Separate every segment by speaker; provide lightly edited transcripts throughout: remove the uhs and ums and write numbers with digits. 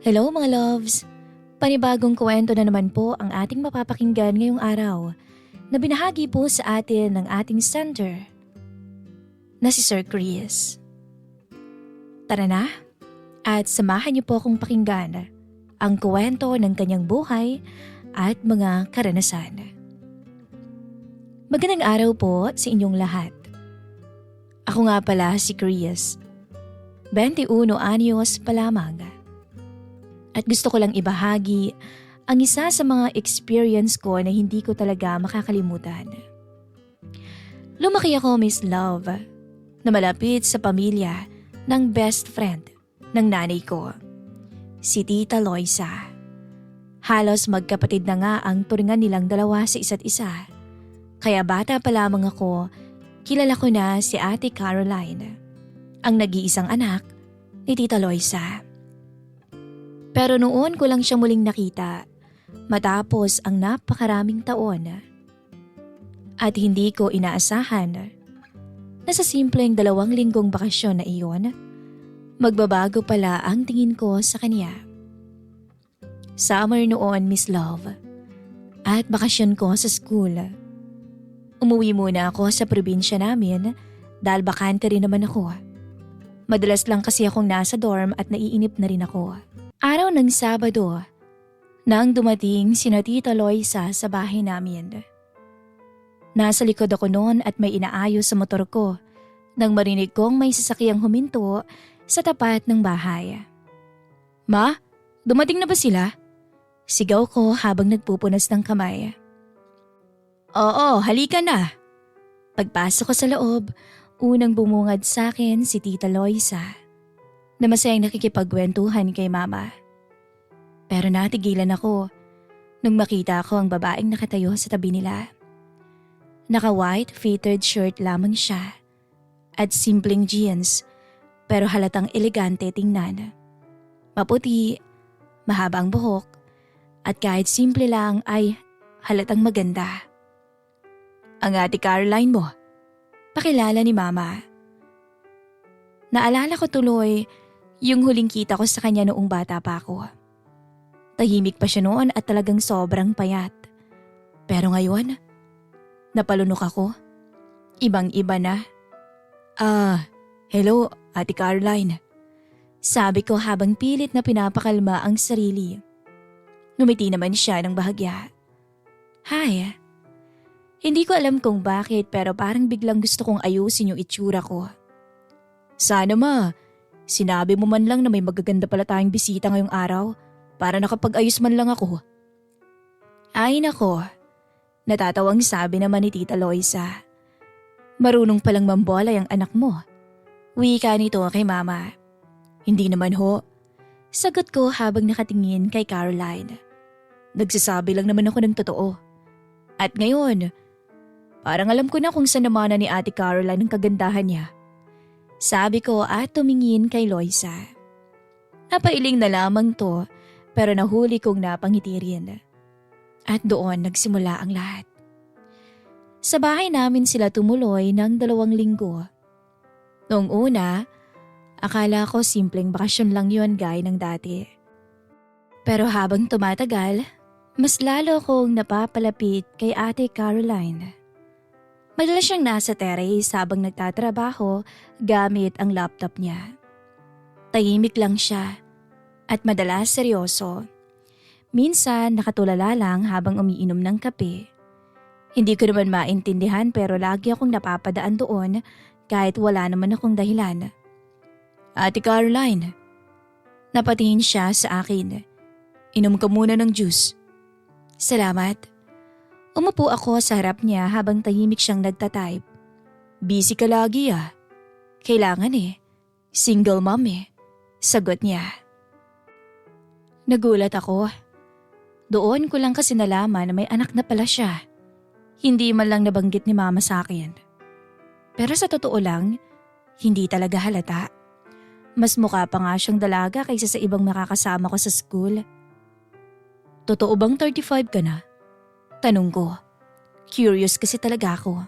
Speaker 1: Hello mga loves! Panibagong kwento na naman po ang ating mapapakinggan ngayong araw na binahagi po sa atin ng ating center na si Sir Chris. Tara na at samahan niyo po akong pakinggan ang kwento ng kanyang buhay at mga karanasan. Magandang araw po sa inyong lahat. Ako nga pala si Chris, 21 anyos pa lamang. At gusto ko lang ibahagi ang isa sa mga experience ko na hindi ko talaga makakalimutan. Lumaki ako, Miss Love, na malapit sa pamilya ng best friend ng nanay ko, si Tita Loisa. Halos magkapatid na nga ang turingan nilang dalawa sa isa't isa. Kaya bata pa lamang ako, kilala ko na si Ate Caroline, ang nag-iisang anak ni Tita Loisa. Pero noon ko lang siya muling nakita matapos ang napakaraming taon. At hindi ko inaasahan na sa simpleng 2 linggong bakasyon na iyon, magbabago pala ang tingin ko sa kanya. Summer noon, Miss Love, at bakasyon ko sa school. Umuwi muna ako sa probinsya namin dahil bakante rin naman ako. Madalas lang kasi akong nasa dorm at naiinip na rin ako. Araw ng Sabado, nang dumating sina Tita Loisa sa bahay namin. Nasa likod ako noon at may inaayos sa motor ko nang marinig kong may sasakyang huminto sa tapat ng bahay. Ma, dumating na ba sila? Sigaw ko habang nagpupunas ng kamay. Oo, halika na. Pagpasok ko sa loob, unang bumungad sa akin si Tita Loisa na masayang nakikipagkwentuhan kay Mama. Pero natigilan ako nung makita ko ang babaeng nakatayo sa tabi nila. Naka-white fitted shirt lamang siya at simpleng jeans pero halatang elegante tingnan. Maputi, mahaba ang buhok at kahit simple lang ay halatang maganda. Ang Ate Caroline mo, pakilala ni Mama. Naalala ko tuloy yung huling kita ko sa kanya noong bata pa ako. Tahimik pa siya noon at talagang sobrang payat. Pero ngayon, napalunok ako. Ibang-iba na. Hello, Ate Caroline. Sabi ko habang pilit na pinapakalma ang sarili. Ngumiti naman siya ng bahagya. Hi. Hindi ko alam kung bakit pero parang biglang gusto kong ayusin yung itsura ko. Sana sinabi mo man lang na may magaganda pala tayong bisita ngayong araw para nakapag-ayos man lang ako. Ay nako, natatawang sabi naman ni Tita Loisa. Marunong palang mambola ang anak mo. Wika nito kay Mama. Hindi naman ho. Sagot ko habang nakatingin kay Caroline. Nagsasabi lang naman ako ng totoo. At ngayon, parang alam ko na kung saan namana ni Ate Caroline ang kagandahan niya. Sabi ko at tumingin kay Loisa. Napailing na lamang to pero nahuli kong napangiti rin. At doon nagsimula ang lahat. Sa bahay namin sila tumuloy ng 2 linggo. Noong una, akala ko simpleng bakasyon lang yun gaya ng dati. Pero habang tumatagal, mas lalo kong napapalapit kay Ate Caroline. Madalas siyang nasa terrace habang nagtatrabaho gamit ang laptop niya. Tahimik lang siya at madalas seryoso. Minsan nakatulala lang habang umiinom ng kape. Hindi ko naman maintindihan pero lagi akong napapadaan doon kahit wala naman akong dahilan. Ate Caroline, napatingin siya sa akin. Inom ka muna ng juice. Salamat. Umupo ako sa harap niya habang tahimik siyang nagtatype. Busy ka lagi ah. Kailangan eh. Single mom eh. Sagot niya. Nagulat ako. Doon ko lang kasi nalaman na may anak na pala siya. Hindi man lang nabanggit ni Mama sa akin. Pero sa totoo lang, hindi talaga halata. Mas mukha pa nga siyang dalaga kaysa sa ibang makakasama ko sa school. Totoo bang 35 ka na? Tanong ko. Curious kasi talaga ako.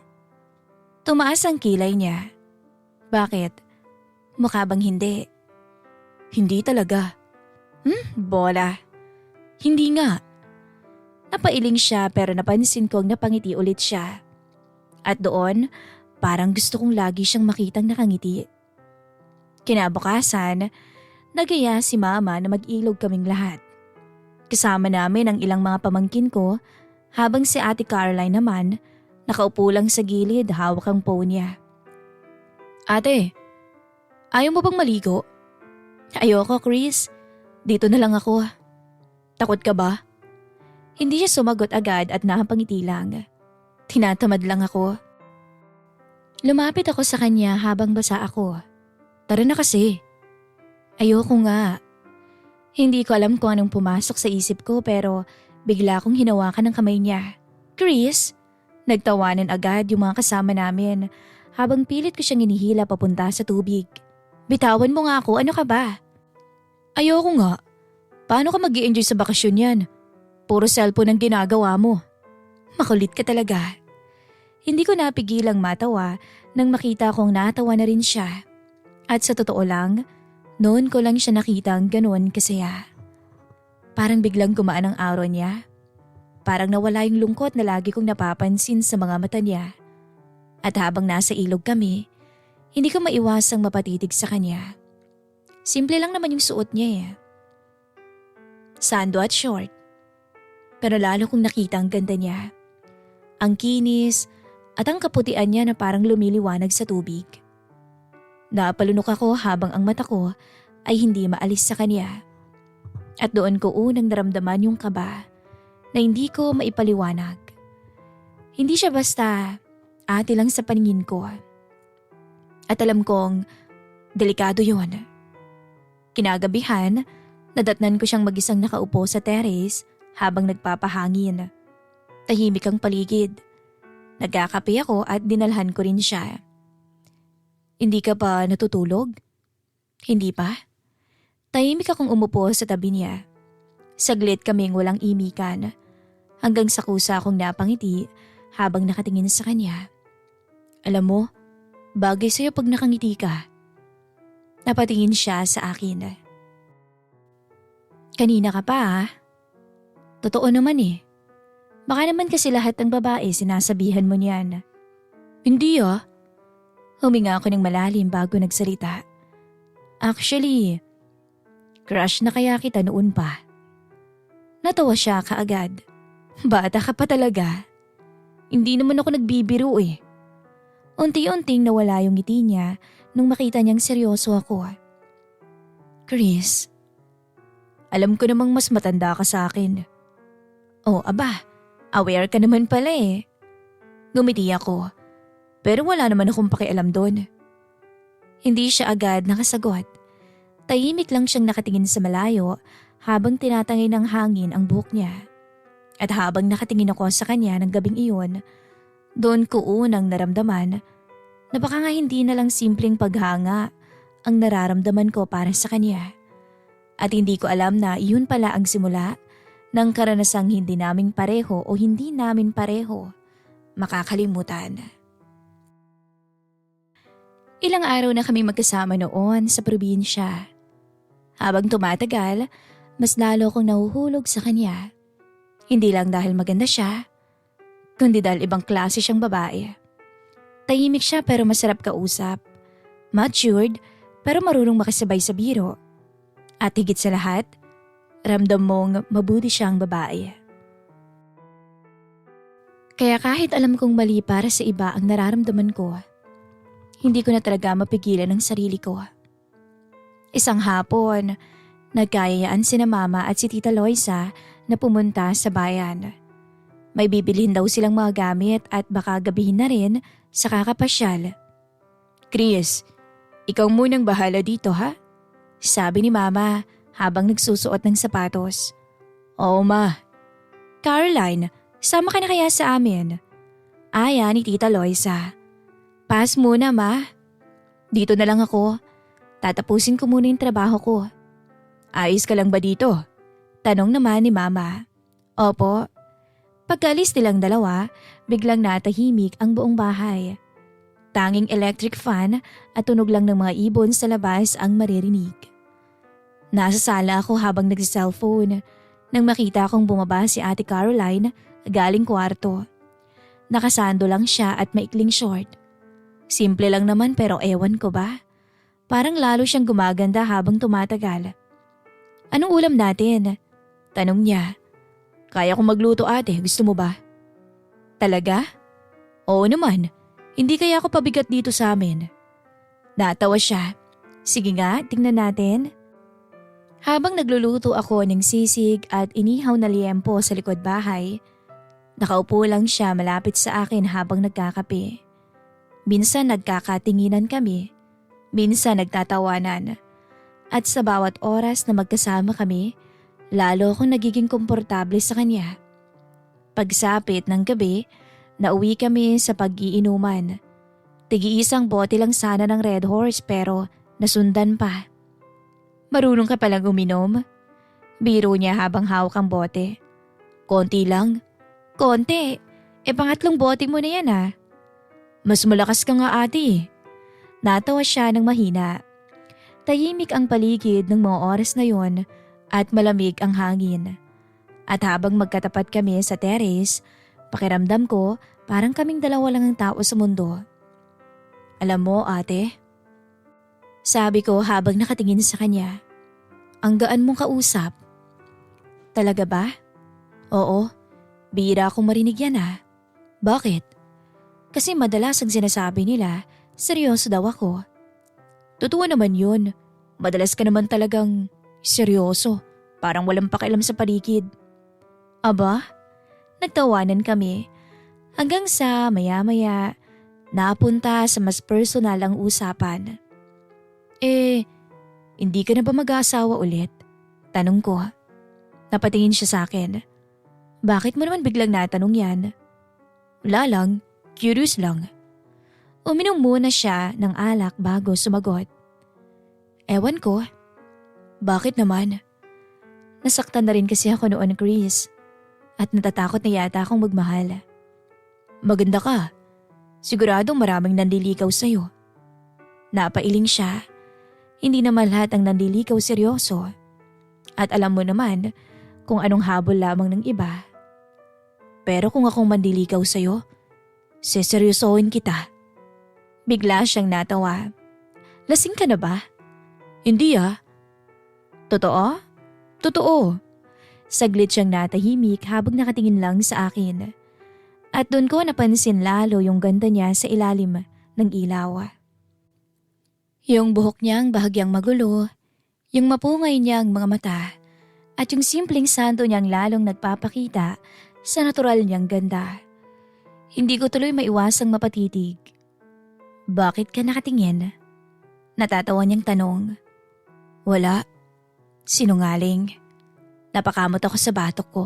Speaker 1: Tumaas ang kilay niya. Bakit? Mukha bang hindi? Hindi talaga. Bola. Hindi nga. Napailing siya pero napansin kong napangiti ulit siya. At doon, parang gusto kong lagi siyang makitang nakangiti. Kinabukasan, nagaya si Mama na mag-ilog kaming lahat. Kasama namin ang ilang mga pamangkin ko habang si Ate Caroline naman nakaupo lang sa gilid hawak ang phone niya. Ate, ayaw mo bang maligo? Ayoko, Chris. Dito na lang ako. Takot ka ba? Hindi siya sumagot agad at nakapangiti lang. Tinatamad lang ako. Lumapit ako sa kanya habang basa ako. Tara na kasi. Ayoko nga. Hindi ko alam kung anong pumasok sa isip ko pero bigla akong hinawakan ng kamay niya. Chris? Nagtawanan agad yung mga kasama namin habang pilit ko siyang inihila papunta sa tubig. Bitawan mo nga ako, ano ka ba? Ayoko nga. Paano ka mag-i-enjoy sa bakasyon yan? Puro cellphone ang ginagawa mo. Makulit ka talaga. Hindi ko napigilang matawa nang makita kong natawa na rin siya. At sa totoo lang, noon ko lang siya nakitang ganoon kasaya. Parang biglang gumaan ang araw niya. Parang nawala yung lungkot na lagi kong napapansin sa mga mata niya. At habang nasa ilog kami, hindi ko maiwasang mapatitig sa kanya. Simple lang naman yung suot niya eh. Sando at short. Pero lalo kong nakita ang ganda niya. Ang kinis at ang kaputian niya na parang lumiliwanag sa tubig. Napalunok ako habang ang mata ko ay hindi maalis sa kanya. At doon ko unang naramdaman yung kaba na hindi ko maipaliwanag. Hindi siya basta ate lang sa paningin ko. At alam kong delikado yun. Kinagabihan, nadatnan ko siyang mag-isang nakaupo sa terrace habang nagpapahangin. Tahimik ang paligid. Nagkakape ako at dinalhan ko rin siya. Hindi ka pa natutulog? Hindi pa? Tahimik akong umupo sa tabi niya. Saglit kaming walang imikan. Hanggang sa kusa akong napangiti habang nakatingin sa kanya. Alam mo, bagay sa'yo pag nakangiti ka. Napatingin siya sa akin. Kanina ka pa ha? Totoo naman eh. Baka naman kasi lahat ng babae sinasabihan mo niyan. Hindi ah. Huminga ako ng malalim bago nagsalita. Actually, crush na kaya kita noon pa. Natawa siya kaagad. Bata ka pa talaga. Hindi naman ako nagbibiro eh. Unti-unting nawala yung ngiti niya nung makita niyang seryoso ako. Chris, alam ko namang mas matanda ka sa akin. Oh, aba, aware ka naman pala eh. Ngumiti ako. Pero wala naman akong pakialam doon. Hindi siya agad nakasagot. Tahimik lang siyang nakatingin sa malayo habang tinatangay ng hangin ang buhok niya. At habang nakatingin ako sa kanya ng gabing iyon, doon ko unang naramdaman na baka nga hindi na lang simpleng paghanga ang nararamdaman ko para sa kanya. At hindi ko alam na iyon pala ang simula ng karanasang hindi naming pareho o hindi namin pareho makakalimutan. Ilang araw na kami magkasama noon sa probinsya. Habang tumatagal, mas lalo kong nahuhulog sa kanya. Hindi lang dahil maganda siya, kundi dahil ibang klase siyang babae. Tahimik siya pero masarap kausap. Matured pero marunong makisabay sa biro. At higit sa lahat, ramdam mong mabuti siyang babae. Kaya kahit alam kong mali para sa iba ang nararamdaman ko, hindi ko na talaga mapigilan ang sarili ko. Isang hapon, nagkayayaan sina Mama at si Tita Loisa na pumunta sa bayan. May bibilhin daw silang mga gamit at baka gabihin na rin sa kakapasyal. Chris, ikaw munang bahala dito ha? Sabi ni Mama habang nagsusuot ng sapatos. Oo ma. Caroline, sama ka na kaya sa amin? Aya ni Tita Loisa. Pass muna ma. Dito na lang ako. Tatapusin ko muna yung trabaho ko. Ayos ka lang ba dito? Tanong naman ni Mama. Opo. Pagkaalis nilang dalawa, biglang natahimik ang buong bahay. Tanging electric fan at tunog lang ng mga ibon sa labas ang maririnig. Nasa sala ako habang nagsi-cellphone nang makita kong bumaba si Ate Caroline galing kwarto. Nakasando lang siya at maikling short. Simple lang naman pero ewan ko ba? Parang lalo siyang gumaganda habang tumatagal. Anong ulam natin? Tanong niya. Kaya kong magluto ate, gusto mo ba? Talaga? Oo naman, hindi kaya ako pabigat dito sa amin. Natawa siya. Sige nga, tingnan natin. Habang nagluluto ako ng sisig at inihaw na liempo sa likod bahay, nakaupo lang siya malapit sa akin habang nagkakape. Minsan nagkakatinginan kami, minsan nagtatawanan. At sa bawat oras na magkasama kami, lalo akong nagiging komportable sa kanya. Pagsapit ng gabi, nauwi kami sa pag-iinuman. Tigi-isang bote lang sana ng Red Horse pero nasundan pa. Marunong ka palang uminom? Biro niya habang hawak ang bote. Konti lang. Konti? Pangatlong bote mo na yan ah. Mas malakas ka nga ate. Natawa siya ng mahina. Tahimik ang paligid ng mga oras na yon at malamig ang hangin. At habang magkatapat kami sa terrace, pakiramdam ko parang kaming dalawa lang ang tao sa mundo. Alam mo ate, sabi ko habang nakatingin sa kanya, ang gaan mong kausap. Talaga ba? Oo, bihira akong marinig yan ah. Bakit? Kasi madalas ang sinasabi nila, seryoso daw ako. Totoo naman yun, madalas ka naman talagang seryoso, parang walang pakialam sa paligid. Aba, nagtawanan kami hanggang sa maya-maya napunta sa mas personal ang usapan. Hindi ka na ba mag-aasawa ulit? Tanong ko. Napatingin siya sa akin. Bakit mo naman biglang natanong yan? Wala lang, curious lang. Uminom muna siya ng alak bago sumagot. Ewan ko. Bakit naman? Nasaktan na rin kasi ako noon, Chris. At natatakot na yata akong magmahal. Maganda ka. Siguradong maraming nandiligaw sa'yo. Napailing siya. Hindi naman lahat ang nandiligaw seryoso. At alam mo naman kung anong habol lamang ng iba. Pero kung akong mandiligaw sa'yo, seseryosohin kita. Bigla siyang natawa. Lasing ka na ba? Hindi ah. Totoo? Totoo. Saglit siyang natahimik habang nakatingin lang sa akin. At doon ko napansin lalo yung ganda niya sa ilalim ng ilaw. Yung buhok niyang bahagyang magulo, yung mapungay niyang mga mata, at yung simpleng santo niyang lalong nagpapakita sa natural niyang ganda. Hindi ko tuloy maiwasang mapatitig. Bakit ka nakatingin? Natatawa niyang tanong. Wala. Sinungaling. Napakamot ako sa batok ko.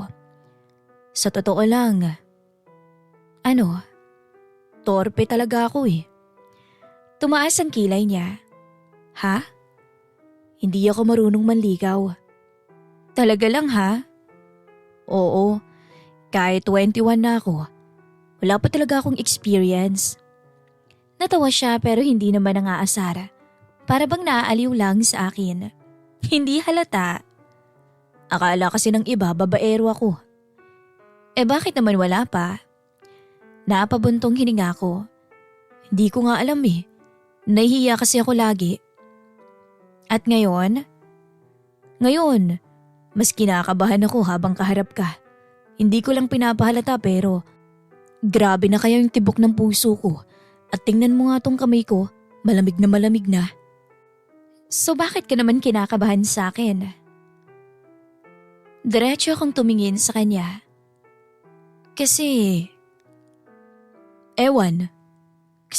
Speaker 1: Sa totoo lang. Ano? Torpe talaga ako eh. Tumaas ang kilay niya. Ha? Hindi ako marunong manligaw. Talaga lang ha? Oo. Kahit 21 na ako. Wala pa talaga akong experience. Natawa siya pero hindi naman nangaasar. Para bang naaaliw lang sa akin. Hindi halata. Akala kasi ng iba babaero ako. Bakit naman wala pa? Napabuntong hininga ko. Hindi ko nga alam eh. Nahihiya kasi ako lagi. At ngayon? Ngayon, mas kinakabahan ako habang kaharap ka. Hindi ko lang pinapahalata pero grabe na kaya yung tibok ng puso ko. At tingnan mo nga tong kamay ko, malamig na malamig na. So bakit ka naman kinakabahan sa akin? Diretso akong tumingin sa kanya. Kasi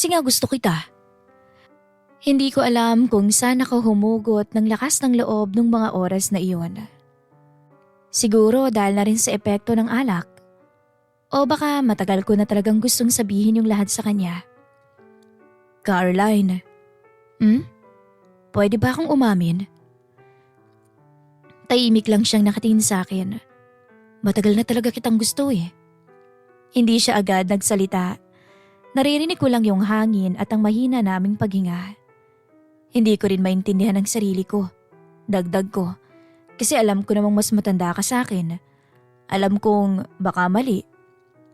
Speaker 1: nga gusto kita. Hindi ko alam kung saan ako humugot ng lakas ng loob ng mga oras na iyon. Siguro dahil na rin sa epekto ng alak. O baka matagal ko na talagang gustong sabihin yung lahat sa kanya. Caroline. Pwede ba akong umamin? Tahimik lang siyang nakatingin sa akin. Matagal na talaga kitang gusto eh. Hindi siya agad nagsalita. Naririnig ko lang yung hangin at ang mahina naming paghinga. Hindi ko rin maintindihan ang sarili ko. Dagdag ko. Kasi alam ko namang mas matanda ka sa akin. Alam kong baka mali.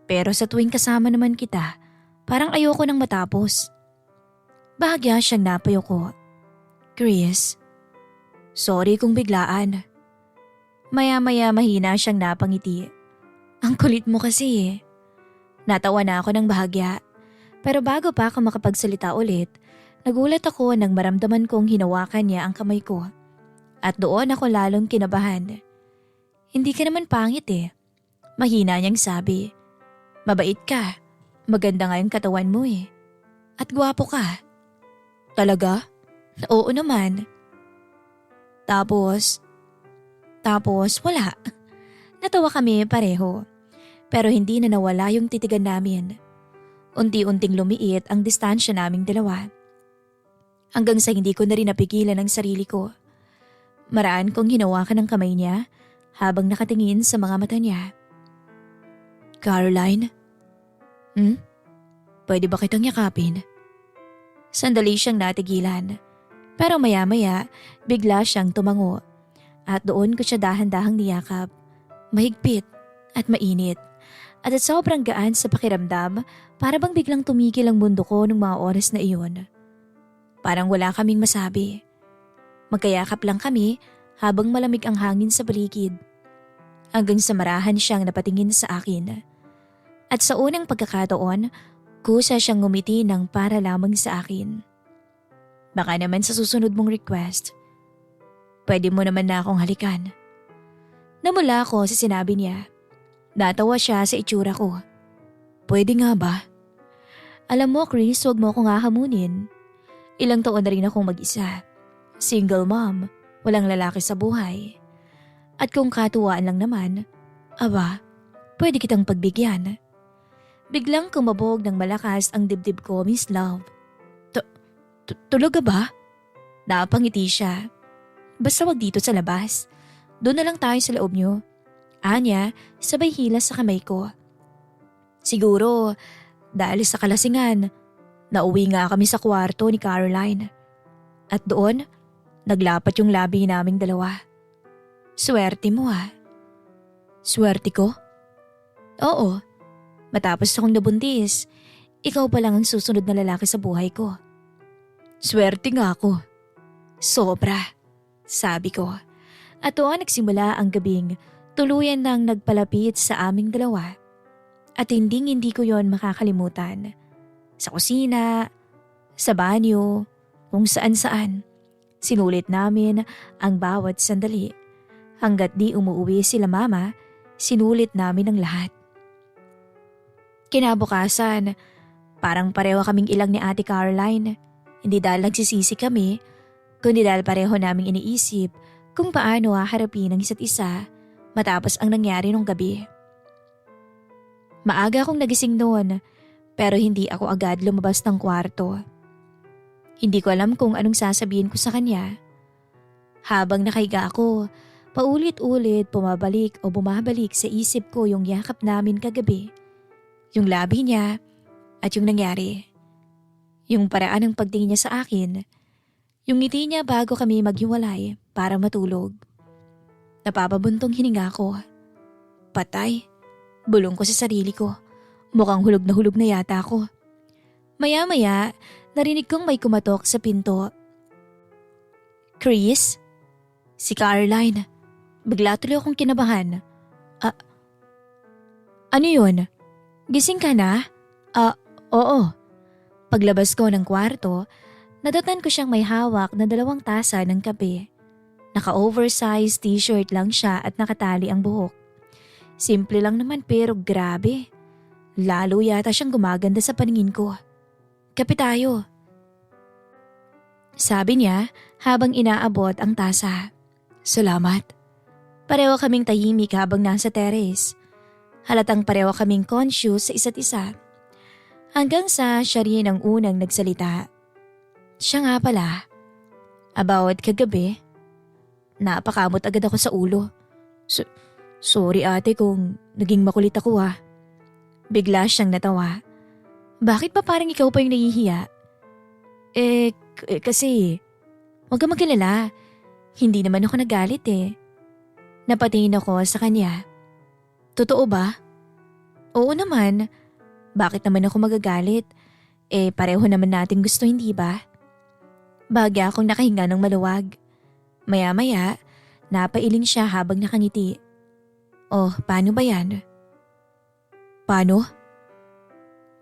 Speaker 1: Pero sa tuwing kasama naman kita, parang ayoko nang matapos. Bahagya siyang napayo ko. Chris, sorry kung biglaan. Maya-maya mahina siyang napangiti. Ang kulit mo kasi eh. Natawa na ako ng bahagya. Pero bago pa ako makapagsalita ulit, nagulat ako nang maramdaman kong hinawakan niya ang kamay ko. At doon ako lalong kinabahan. Hindi ka naman pangit eh. Mahina niyang sabi. Mabait ka. Maganda nga yung katawan mo eh. At gwapo ka. Talaga? Oo naman. Tapos wala. Natawa kami pareho. Pero hindi na nawala yung titigan namin. Unti-unting lumiit ang distansya naming dalawa. Hanggang sa hindi ko na rin napigilan ang sarili ko. Maraan kong hinawakan ang kamay niya habang nakatingin sa mga mata niya. Caroline? Pwede ba kitang yakapin? Sandali siyang natigilan. Pero maya-maya, bigla siyang tumango. At doon ko siya dahan-dahang niyakap. Mahigpit at mainit. At sobrang gaan sa pakiramdam, para bang biglang tumigil ang mundo ko nung mga oras na iyon. Parang wala kaming masabi. Magkayakap lang kami habang malamig ang hangin sa paligid. Hanggang sa marahan siyang napatingin sa akin. At sa unang pagkakataon, kusa siyang ngumiti ng para lamang sa akin. Baka naman sa susunod mong request, pwede mo naman na akong halikan. Namula ako sa sinabi niya. Natawa siya sa itsura ko. Pwede nga ba? Alam mo Chris, huwag mo akong hahamunin. Ilang taon na rin akong mag-isa. Single mom, walang lalaki sa buhay. At kung katuwaan lang naman, aba, pwede kitang pagbigyan. Biglang kumabog ng malakas ang dibdib ko, Miss Love. Tulog ka ba? Napangiti siya. Basta wag dito sa labas. Doon na lang tayo sa loob niyo. Anya, sabay hila sa kamay ko. Siguro, dahil sa kalasingan, nauwi nga kami sa kwarto ni Caroline. At doon, naglapat yung labi naming dalawa. Swerte mo ha. Swerte ko? Oo. Matapos akong nabuntis, ikaw pa lang ang susunod na lalaki sa buhay ko. Swerte nga ako. Sobra, sabi ko. At doon nagsimula ang gabing tuluyan nang nagpalapit sa aming dalawa. At hindi ko yon makakalimutan. Sa kusina, sa banyo, kung saan-saan. Sinulit namin ang bawat sandali. Hanggat di umuwi sila mama, sinulit namin ang lahat. Kinabukasan, parang pareho kaming ilang ni Ate Caroline. Hindi dahil nagsisisi kami, kundi dahil pareho naming iniisip kung paano haharapin ang isa't isa matapos ang nangyari nung gabi. Maaga akong nagising noon, pero hindi ako agad lumabas ng kwarto. Hindi ko alam kung anong sasabihin ko sa kanya. Habang nakahiga ako, paulit-ulit pumabalik o bumabalik sa isip ko yung yakap namin kagabi, yung labi niya at yung nangyari. Yung paraan ng pagtingin niya sa akin, yung ngiti niya bago kami maghiwalay para matulog. Napapabuntong hininga ko. Patay. Bulong ko sa sarili ko. Mukhang hulog na yata ako. Maya-maya, narinig kong may kumatok sa pinto. Chris? Si Caroline. Bigla tuloy akong kinabahan. Ano yun? Gising ka na? Oo. Paglabas ko ng kwarto, nadatan ko siyang may hawak na 2 tasa ng kape. Naka-oversized t-shirt lang siya at nakatali ang buhok. Simple lang naman pero grabe. Lalo yata siyang gumaganda sa paningin ko. Kape tayo. Sabi niya habang inaabot ang tasa. Salamat. Pareho kaming tahimik habang nasa terrace. Halatang pareho kaming conscious sa isa't isa. Hanggang sa siya rin ang unang nagsalita. Siya nga pala. About kagabi. Napakamot agad ako sa ulo. Sorry ate kung naging makulit ako ha. Bigla siyang natawa. Bakit pa parang ikaw pa yung nahihiya? Kasi, huwag kang magkalala. Hindi naman ako nagalit eh. Napatingin ako sa kanya. Totoo ba? Oo naman. Bakit naman ako magagalit? Pareho naman natin gusto, hindi ba? Bagya akong nakahinga ng maluwag. Maya-maya, napailing siya habang nakangiti. Oh, paano ba yan? Paano?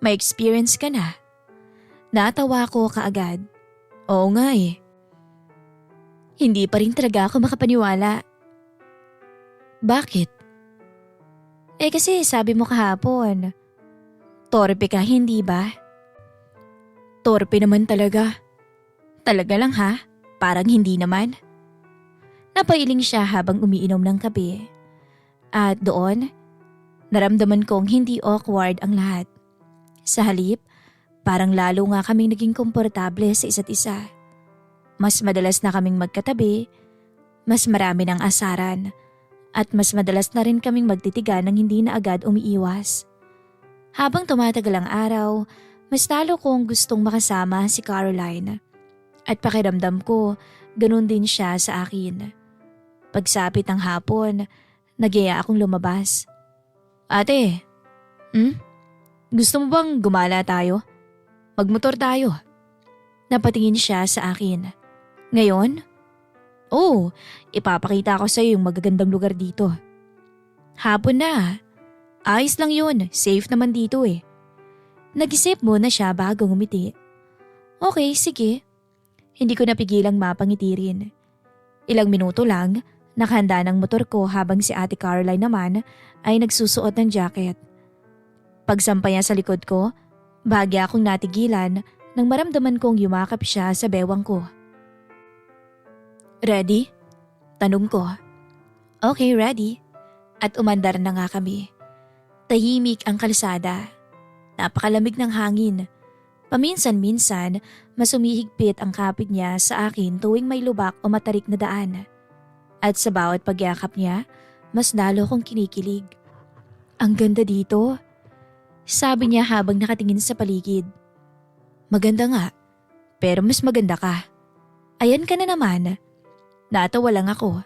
Speaker 1: May experience ka na. Natawa ko kaagad. Oo nga eh. Hindi pa rin talaga ako makapaniwala. Bakit? Kasi sabi mo kahapon, torpe ka, hindi ba? Torpe naman talaga. Talaga lang ha? Parang hindi naman. Napailing siya habang umiinom ng kape. At doon, naramdaman kong hindi awkward ang lahat. Sa halip, parang lalo nga kaming naging komportable sa isa't isa. Mas madalas na kaming magkatabi, mas marami ng asaran, at mas madalas na rin kaming magtitigan ng hindi na agad umiiwas. Habang tumatagal ang araw, mas lalo kong gustong makasama si Caroline. At pakiramdam ko, ganun din siya sa akin. Pagsapit ng hapon, nagyaya akong lumabas. Ate, gusto mo bang gumala tayo? Magmotor tayo. Napatingin siya sa akin. Ngayon? Oo, ipapakita ko sa iyo yung magagandang lugar dito. Hapon na. Ayos lang yun, safe naman dito eh. Nag-isip muna siya bago ngumiti. Okay, sige. Hindi ko napigilang mapangiti rin. Ilang minuto lang, nakahanda ng motor ko habang si Ate Caroline naman ay nagsusuot ng jacket. Pagsampay niya sa likod ko, bahagya akong natigilan nang maramdaman kong yumakap siya sa bewang ko. Ready? Tanong ko. Okay, ready. At umandar na nga kami. Tahimik ang kalsada. Napakalamig ng hangin. Paminsan-minsan, mas umihigpit ang kapit niya sa akin tuwing may lubak o matarik na daan. At sa bawat pagyakap niya, mas lalo kong kinikilig. Ang ganda dito. Sabi niya habang nakatingin sa paligid. Maganda nga, pero mas maganda ka. Ayan ka na naman. Natawa lang ako.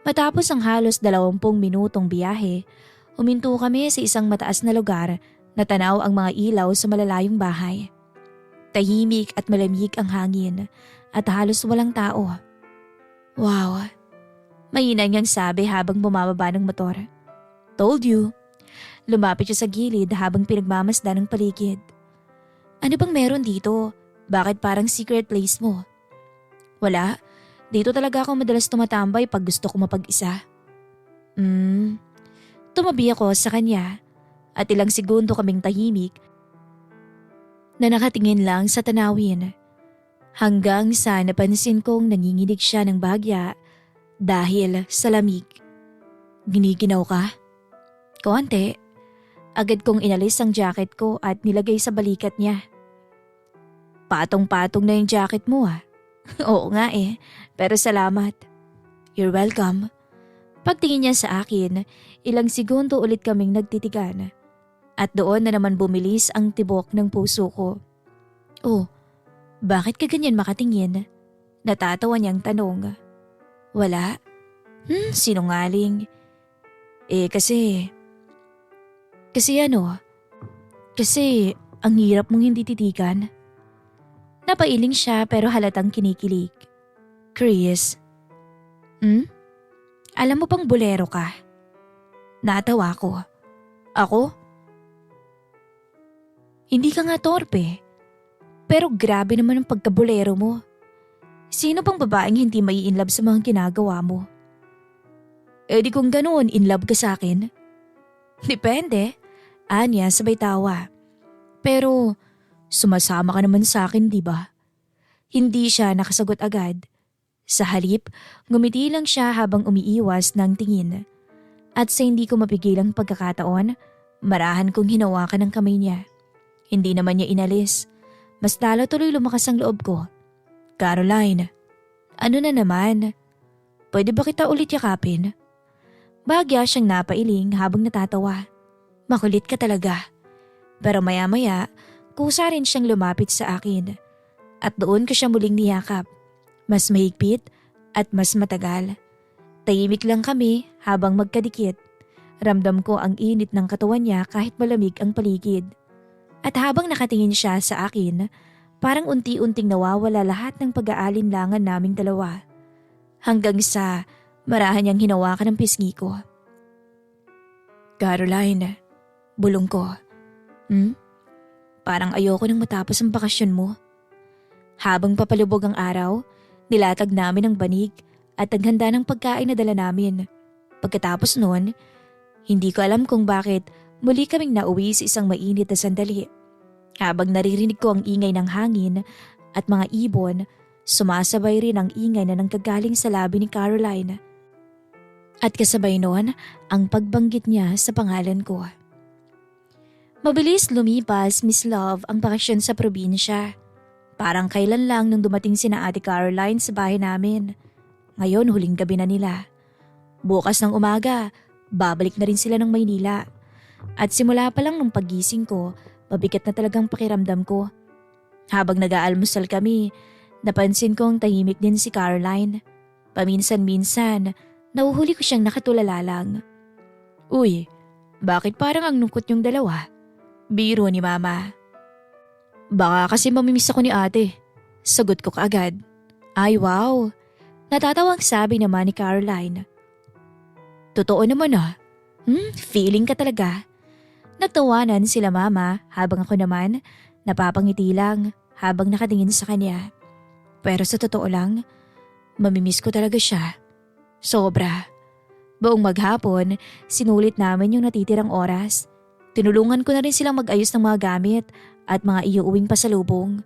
Speaker 1: Matapos ang halos 20 minutong biyahe, huminto kami sa isang mataas na lugar na tanaw ang mga ilaw sa malalayong bahay. Tahimik at malamig ang hangin at halos walang tao. Wow, mainay niyang sabi habang bumababa ng motor. Told you. Lumapit siya sa gilid habang pinagmamasdan ng paligid. Ano bang meron dito? Bakit parang secret place mo? Wala. Dito talaga ako madalas tumatambay pag gusto ko mapag-isa. Tumabi ako sa kanya at ilang segundo kaming tahimik na nakatingin lang sa tanawin. Hanggang sa napansin kong nanginginig siya ng bahagya dahil sa lamig. Giniginaw ka? Konti. Agad kong inalis ang jacket ko at nilagay sa balikat niya. Patong-patong na yung jacket mo ah. Oo nga eh, pero salamat. You're welcome. Pagtingin niya sa akin, ilang segundo ulit kaming nagtitigan. At doon na naman bumilis ang tibok ng puso ko. Oh, bakit ka ganyan makatingin? Natatawa niyang tanong. Wala. Sinungaling. Kasi ang hirap mong hindi titigan. Napailing siya pero halatang kinikilig. Chris. Alam mo bang bolero ka? Natawa ko. Ako? Hindi ka nga torpe. Pero grabe naman ang pagkabolero mo. Sino bang babaeng hindi mai inlove sa mga ginagawa mo? Di kung ganoon, inlove ka sa akin? Depende. Anya, sabay tawa. Pero sumasama ka naman sa akin, di ba? Hindi siya nakasagot agad. Sa halip, ngumiti lang siya habang umiiwas ng tingin. At sa hindi ko mapigilang pagkakataon, marahan kong hinawakan ng kamay niya. Hindi naman niya inalis. Mas lalo tuloy lumakas ang loob ko. Caroline, ano na naman? Pwede ba kita ulit yakapin? Bagya siyang napailing habang natatawa. Makulit ka talaga. Pero maya-maya, kusa rin siyang lumapit sa akin. At doon ko siya muling niyakap. Mas mahigpit at mas matagal. Tahimik lang kami habang magkadikit. Ramdam ko ang init ng katawan niya kahit malamig ang paligid. At habang nakatingin siya sa akin, parang unti-unting nawawala lahat ng pag-aalinlangan naming dalawa. Hanggang sa marahan niyang hinawakan ng pisngi ko. Caroline, bulong ko. Parang ayoko nang matapos ang bakasyon mo. Habang papalubog ang araw, nilatag namin ang banig at naghanda ng pagkain na dala namin. Pagkatapos noon, hindi ko alam kung bakit muli kaming nauwi sa isang mainit na sandali. Habang naririnig ko ang ingay ng hangin at mga ibon, sumasabay rin ang ingay na nanggagaling sa labi ni Caroline. At kasabay noon ang pagbanggit niya sa pangalan ko. Mabilis lumipas, Miss Love, ang bakasyon sa probinsya. Parang kailan lang nung dumating sina Ate Caroline sa bahay namin. Ngayon huling gabi na nila. Bukas ng umaga, babalik na rin sila ng Maynila. At simula pa lang nung paggising ko, mabigat na talagang pakiramdam ko. Habang nag-aalmusal kami, napansin ko ang tahimik din si Caroline. Paminsan-minsan, nahuhuli ko siyang nakatulala lang. Uy, bakit parang ang lungkot yung dalawa? Biro ni Mama. Baka kasi mamimiss ako ni ate. Sagot ko kaagad. Ay wow, natatawang sabi naman ni Caroline. Totoo naman ah. Feeling ka talaga. Nagtawanan sila Mama habang ako naman napapangiti lang habang nakatingin sa kanya. Pero sa totoo lang, mamimiss ko talaga siya. Sobra. Buong maghapon, sinulit namin yung natitirang oras. Tinulungan ko na rin silang mag-ayos ng mga gamit at mga iuuwing pasalubong.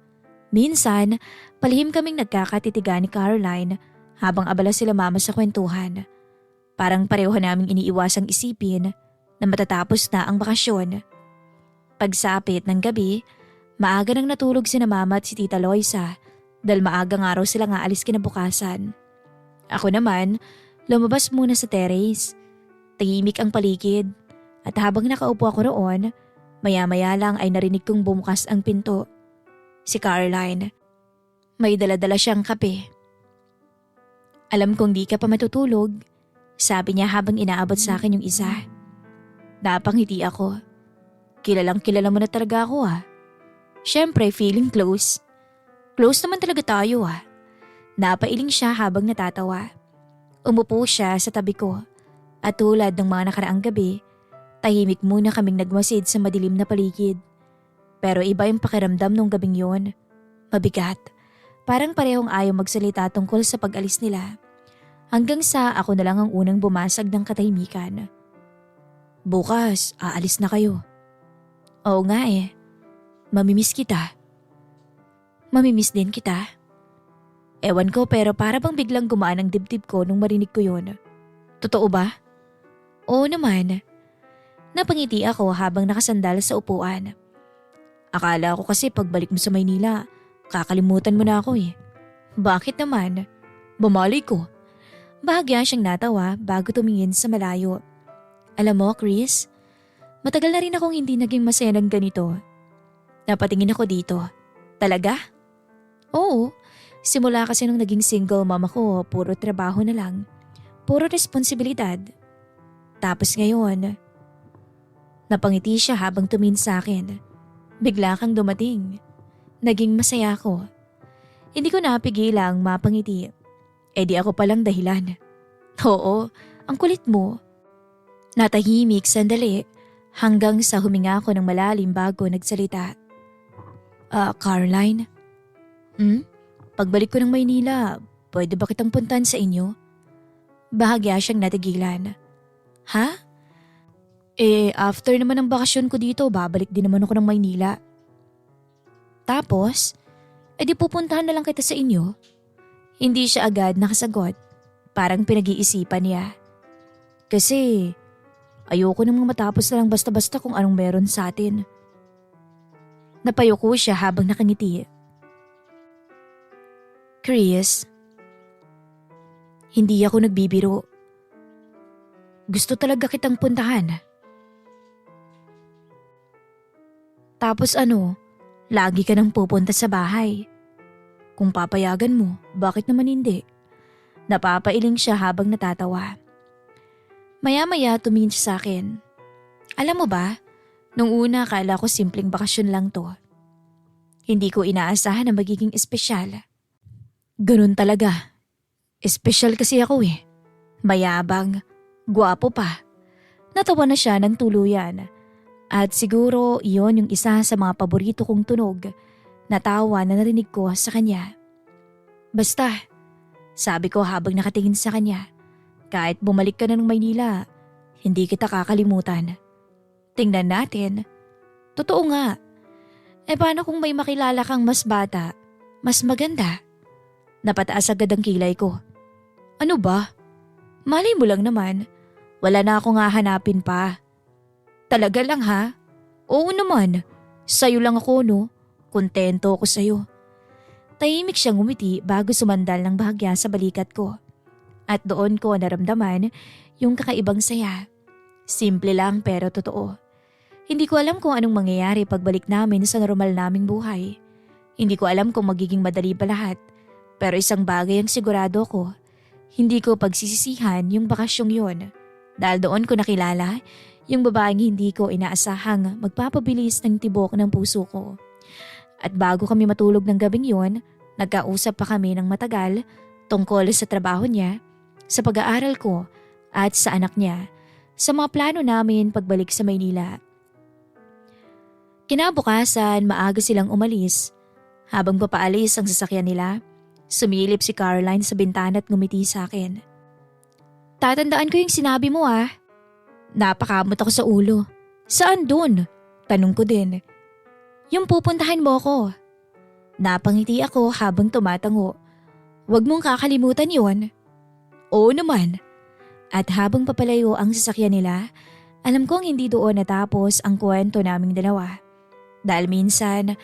Speaker 1: Minsan, palihim kaming nagkakatitigan ni Caroline habang abala sila Mama sa kwentuhan. Parang pareho naming iniiwasang isipin na matatapos na ang bakasyon. Pagsapit ng gabi, maaga nang natulog sina Mama at si Tita Loisa dahil maagang araw sila nga alis kinabukasan. Ako naman, lumabas muna sa terrace. Tahimik ang paligid at habang nakaupo ako roon, maya-maya lang ay narinig kong bumukas ang pinto. Si Caroline. May dala-dala siyang kape. Alam kong di ka pa matutulog, sabi niya habang inaabot sa akin yung isa. Napangiti ako. Kilalang kilala mo na talaga ako ah. Siyempre feeling close. Close naman talaga tayo ah. Napailing siya habang natatawa. Umupo siya sa tabi ko at tulad ng mga nakaraang gabi, tahimik muna kaming nagmasid sa madilim na paligid. Pero iba yung pakiramdam nung gabing yun. Mabigat. Parang parehong ayaw magsalita tungkol sa pag-alis nila. Hanggang sa ako na lang ang unang bumasag ng katahimikan. Bukas, aalis na kayo. Oo nga eh. Mamimiss kita. Mamimiss din kita. Ewan ko pero para bang biglang gumaan ang dibdib ko nung marinig ko yun. Totoo ba? Oo naman. Napangiti ako habang nakasandal sa upuan. Akala ko kasi pagbalik mo sa Maynila, kakalimutan mo na ako eh. Bakit naman? Bumalik ko. Bahagya siyang natawa bago tumingin sa malayo. Alam mo, Chris, matagal na rin akong hindi naging masaya ng ganito. Napatingin ako dito. Talaga? Oo, simula kasi nung naging single mom ako, puro trabaho na lang. Puro responsibilidad. Tapos ngayon, napangiti siya habang tumingin sa akin. Bigla kang dumating. Naging masaya ako. Hindi ko napigilang mapangiti. Eh di ako palang dahilan. Oo, ang kulit mo. Natahimik sandali hanggang sa huminga ako ng malalim bago nagsalita. Caroline? Pagbalik ko ng Maynila, pwede ba kitang puntahan sa inyo? Bahagya siyang natigilan. Ha? After naman ng bakasyon ko dito, babalik din naman ako ng Maynila. Tapos, di pupuntahan na lang kita sa inyo? Hindi siya agad nakasagot. Parang pinag-iisipan niya. Kasi, ayoko namang matapos na lang basta-basta kung anong meron sa atin. Napayuko siya habang nakangiti. Chris, hindi ako nagbibiro. Gusto talaga kitang puntahan. Tapos lagi ka nang pupunta sa bahay. Kung papayagan mo, bakit naman hindi? Napapailing siya habang natatawa. Maya-maya tumingin siya sa akin. Alam mo ba, nung una akala ko simpleng bakasyon lang to. Hindi ko inaasahan na magiging espesyal. Ganun talaga. Espesyal kasi ako eh. Mayabang, gwapo pa. Natawa na siya ng tuluyan. At siguro iyon yung isa sa mga paborito kong tunog na tawa na narinig ko sa kanya. Basta, sabi ko habang nakatingin sa kanya, kahit bumalik ka na ng Maynila, hindi kita kakalimutan. Tingnan natin. Totoo nga. Paano kung may makilala kang mas bata, mas maganda? Napataas agad ang kilay ko. Ano ba? Malay mo lang naman. Wala na akong hahanapin pa. Talaga lang ha? Oo naman. Sa'yo lang ako no. Kontento ako sa'yo. Tahimik siyang ngumiti bago sumandal ng bahagya sa balikat ko. At doon ko naramdaman yung kakaibang saya. Simple lang pero totoo. Hindi ko alam kung anong mangyayari pagbalik namin sa normal naming buhay. Hindi ko alam kung magiging madali ba lahat. Pero isang bagay ang sigurado ko. Hindi ko pagsisisihan yung bakasyong yun. Dahil doon ko nakilala yung babaeng hindi ko inaasahang magpapabilis ng tibok ng puso ko. At bago kami matulog ng gabing yun, nagkausap pa kami ng matagal tungkol sa trabaho niya, sa pag-aaral ko at sa anak niya, sa mga plano namin pagbalik sa Maynila. Kinabukasan, maaga silang umalis. Habang papaalis ang sasakyan nila, sumilip si Caroline sa bintana at ngumiti sa akin. Tatandaan ko yung sinabi mo ah. Napakamot ako sa ulo. Saan dun? Tanong ko din. Yung pupuntahan mo ko. Napangiti ako habang tumatango. Huwag mong kakalimutan yun. Oo naman. At habang papalayo ang sasakyan nila, alam kong hindi doon natapos ang kwento naming dalawa. Dahil minsan,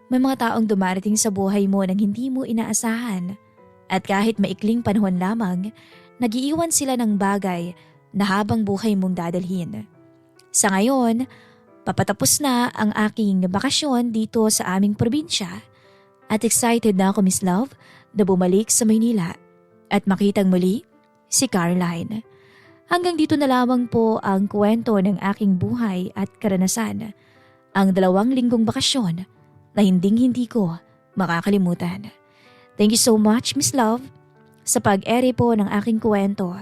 Speaker 1: may mga taong dumarating sa buhay mo nang hindi mo inaasahan. At kahit maikling panahon lamang, nag-iiwan sila ng bagay na habang buhay mong dadalhin. Sa ngayon, papatapos na ang aking bakasyon dito sa aming probinsya. At excited na ako, Miss Love, na bumalik sa Maynila at makitang muli si Caroline. Hanggang dito na lamang po ang kwento ng aking buhay at karanasan. Ang 2 linggong bakasyon na hinding-hindi ko makakalimutan. Thank you so much, Miss Love, sa pag-ere po ng aking kwento.